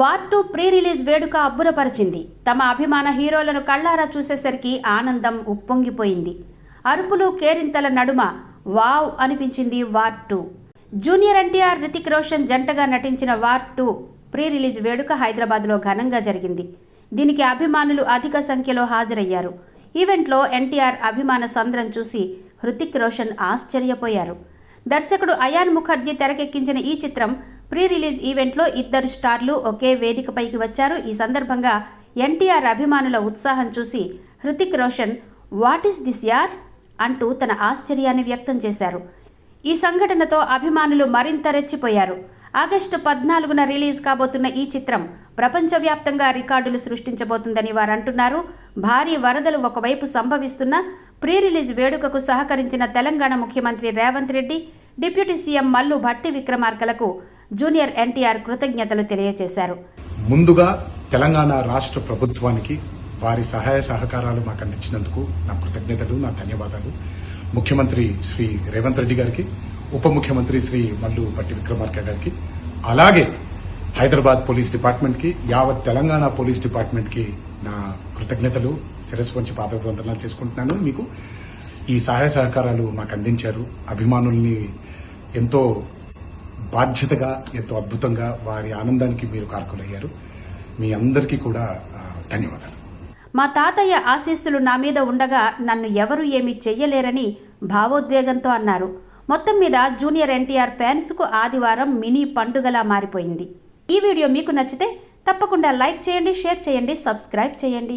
War 2 pre release వేడుక అబ్బురపరిచింది. తమ అభిమాన హీరోలను కళ్ళారా చూసేసరికి ఆనందం ఉప్పొంగిపోయింది. అరుపులు కేరింతల నడుమ వావ్ అనిపించింది వార్ 2. జూనియర్ ఎన్టీఆర్, రితిక్ రోషన్ జంటగా నటించిన వార్ 2 ప్రీ రిలీజ్ వేడుక హైదరాబాద్లో ఘనంగా జరిగింది. దీనికి అభిమానులు అధిక సంఖ్యలో హాజరయ్యారు. ఈవెంట్లో ఎన్టీఆర్ అభిమాన సంద్రం చూసి హృతిక్ రోషన్ ఆశ్చర్యపోయారు. దర్శకుడు అయాన్ ముఖర్జీ తెరకెక్కించిన ఈ చిత్రం ప్రీ రిలీజ్ ఈవెంట్లో ఇద్దరు స్టార్లు ఒకే వేదికపైకి వచ్చారు. ఈ సందర్భంగా ఎన్టీఆర్ అభిమానుల ఉత్సాహం చూసి Hrithik Roshan what is this యార్ అంటూ తన ఆశ్చర్యాన్ని వ్యక్తం చేశారు. ఈ సంఘటనతో అభిమానులు మరింత రెచ్చిపోయారు. ఆగస్టు 14న రిలీజ్ కాబోతున్న ఈ చిత్రం ప్రపంచవ్యాప్తంగా రికార్డులు సృష్టించబోతుందని వారు అంటున్నారు. భారీ వరదలు ఒకవైపు సంభవిస్తున్న ప్రీ రిలీజ్ వేడుకకు సహకరించిన తెలంగాణ ముఖ్యమంత్రి రేవంత్ రెడ్డి, డిప్యూటీ సీఎం మల్లు భట్టి విక్రమార్కలకు జూనియర్ ఎన్టీఆర్ కృతజ్ఞతలు తెలియజేశారు. ముందుగా తెలంగాణ రాష్ట్ర ప్రభుత్వానికి వారి సహాయ సహకారాలు మాకు అందించినందుకు నా కృతజ్ఞతలు, నా ధన్యవాదాలు. ముఖ్యమంత్రి శ్రీ రేవంత్ రెడ్డి గారికి, ఉప ముఖ్యమంత్రి శ్రీ మల్లు భట్టి విక్రమార్క గారికి, అలాగే హైదరాబాద్ పోలీస్ డిపార్ట్మెంట్ కి, యావత్ తెలంగాణ పోలీస్ డిపార్ట్మెంట్ కి నా కృతజ్ఞతలు శిరస్సు వంచి పాదవందనాలు చేసుకుంటున్నాను. మీకు ఈ సహాయ సహకారాలు మాకు అందించారు. అభిమానుల్ని ఎంతో బాధ్యతగా, ఎంతో అద్భుతంగా వారి ఆనందానికి మీరు కారకులయ్యారు. మీ అందరికీ కూడా ధన్యవాదాలు. మా తాతయ్య ఆశీస్సులు నా మీద ఉండగా నన్ను ఎవరు ఏమీ చెయ్యలేరని భావోద్వేగంతో అన్నారు. మొత్తం మీద జూనియర్ ఎన్టీఆర్ ఫ్యాన్స్కు ఆదివారం మినీ పండుగలా మారిపోయింది. ఈ వీడియో మీకు నచ్చితే తప్పకుండా లైక్ చేయండి, షేర్ చేయండి, సబ్స్క్రైబ్ చేయండి.